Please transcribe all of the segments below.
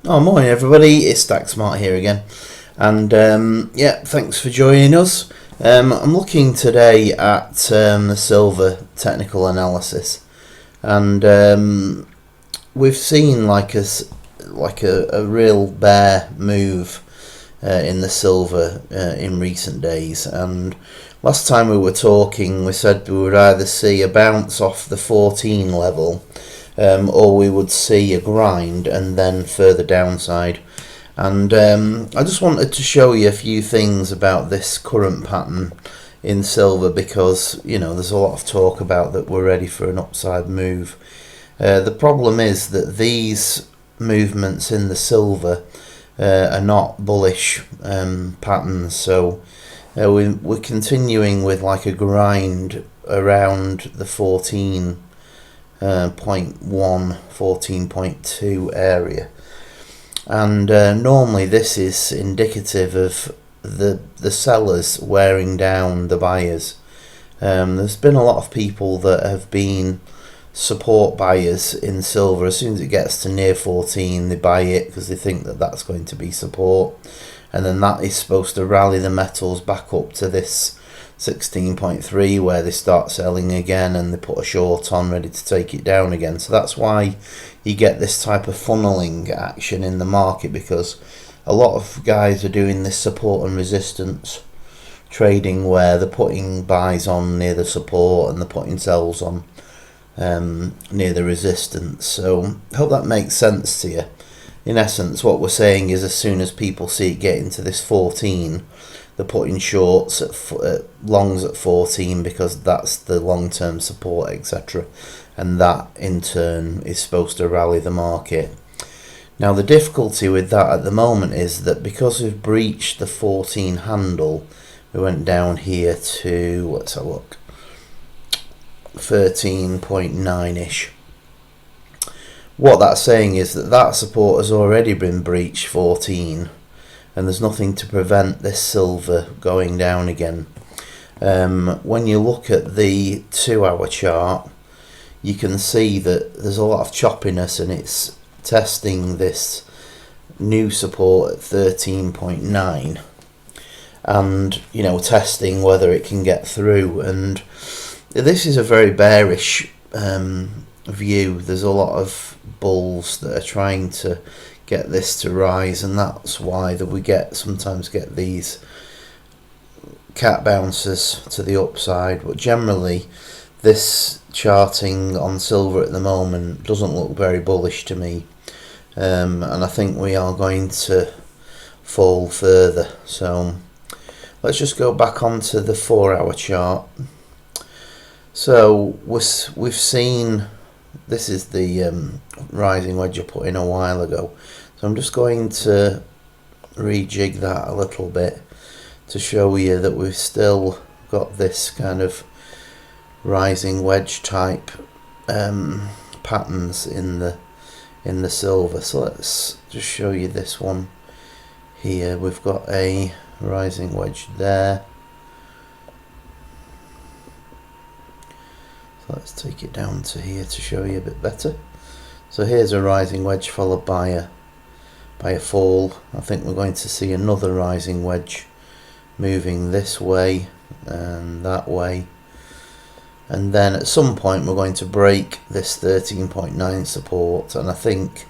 Oh, morning everybody, it's StackSmart here again, and yeah, thanks for joining us. I'm looking today at the silver technical analysis, and we've seen like a real bear move in the silver in recent days. And last time we were talking, we said we would either see a bounce off the 14 level, or we would see a grind and then further downside. And I just wanted to show you a few things about this current pattern in silver, because there's a lot of talk about that we're ready for an upside move. The problem is that these movements in the silver are not bullish patterns, so we're continuing with like a grind around the 14.1, 14.2 area, and normally this is indicative of the sellers wearing down the buyers. There's been a lot of people that have been support buyers in silver. As soon as it gets to near 14, they buy it because they think that that's going to be support, and then that is supposed to rally the metals back up to this 16.3 where they start selling again and they put a short on ready to take it down again. So that's why you get this type of funneling action in the market, because a lot of guys are doing this support and resistance trading where they're putting buys on near the support and they're putting sells on near the resistance. So I hope that makes sense to you. In essence, what we're saying is, as soon as people see it getting to this 14, they're putting shorts at longs at 14 because that's the long-term support, etc. And that in turn is supposed to rally the market. Now the difficulty with that at the moment is that because we've breached the 14 handle, we went down here to, let's have a look, 13.9ish. What that's saying is that support has already been breached 14, and there's nothing to prevent this silver going down again. When you look at the 2-hour chart, you can see that there's a lot of choppiness, and it's testing this new support at 13.9 and testing whether it can get through. And this is a very bearish view. There's a lot of bulls that are trying to get this to rise, and that's why that we sometimes get these cat bounces to the upside. But generally this charting on silver at the moment doesn't look very bullish to me, and I think we are going to fall further. So let's just go back onto the 4-hour chart. So we've seen, this is the rising wedge I put in a while ago. So I'm just going to rejig that a little bit to show you that we've still got this kind of rising wedge type patterns in the silver. So let's just show you this one here. We've got a rising wedge there. Let's take it down to here to show you a bit better. So here's a rising wedge followed by a fall. I think we're going to see another rising wedge moving this way and that way, and then at some point we're going to break this 13.9 support, and I think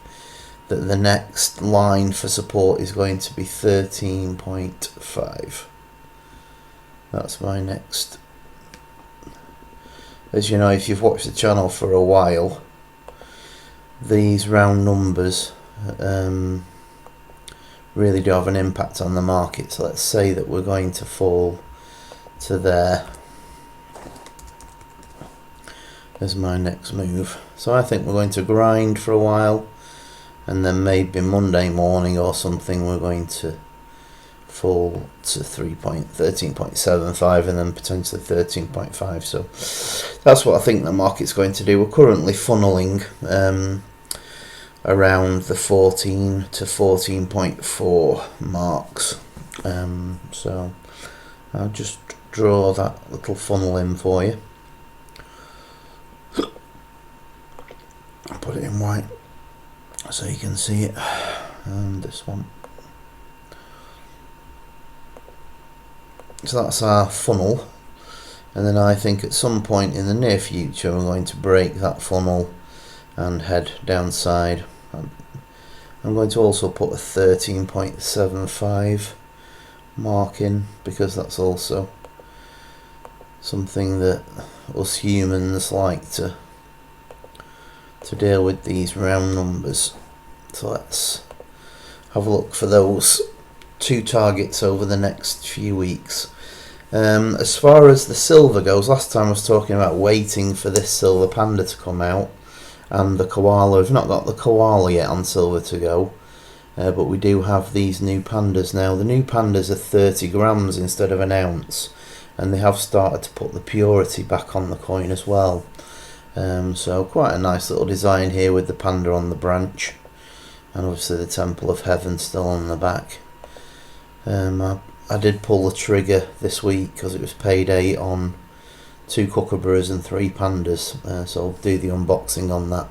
that the next line for support is going to be 13.5. That's my next. As you know, if you've watched the channel for a while, these round numbers really do have an impact on the market. So let's say that we're going to fall to there as my next move. So I think we're going to grind for a while, and then maybe Monday morning or something we're going to fall to 13.75 and then potentially 13.5. So that's what I think the market's going to do. We're currently funneling around the 14 to 14.4 marks. So I'll just draw that little funnel in for you. I'll put it in white so you can see it. and this one. So that's our funnel, and then I think at some point in the near future we're going to break that funnel and head downside. I'm going to also put a 13.75 mark in, because that's also something that us humans like to deal with, these round numbers. So let's have a look for those two targets over the next few weeks. As far as the silver goes, last time I was talking about waiting for this silver panda to come out, and the koala. We've not got the koala yet on silver to go, but we do have these new pandas now. The new pandas are 30 grams instead of an ounce, and they have started to put the purity back on the coin as well. So quite a nice little design here with the panda on the branch, and obviously the Temple of Heaven still on the back. I did pull the trigger this week because it was payday on 2 kookaburras and 3 pandas, so I'll do the unboxing on that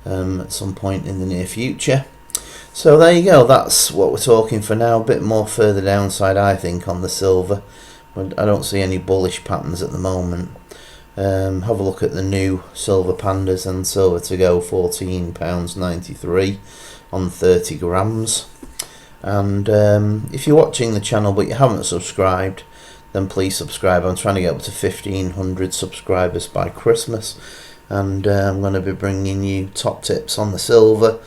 at some point in the near future. So there you go, that's what we're talking for now. A bit more further downside I think on the silver. I don't see any bullish patterns at the moment. Have a look at the new silver pandas and silver to go, £14.93 on 30 grams. And if you're watching the channel but you haven't subscribed, then please subscribe. I'm trying to get up to 1,500 subscribers by Christmas, and I'm going to be bringing you top tips on the silver,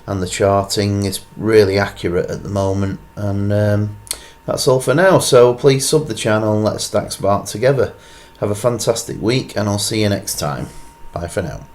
and the charting is really accurate at the moment. And that's all for now, so please sub the channel and let's StackSmart together. Have a fantastic week, and I'll see you next time. Bye for now.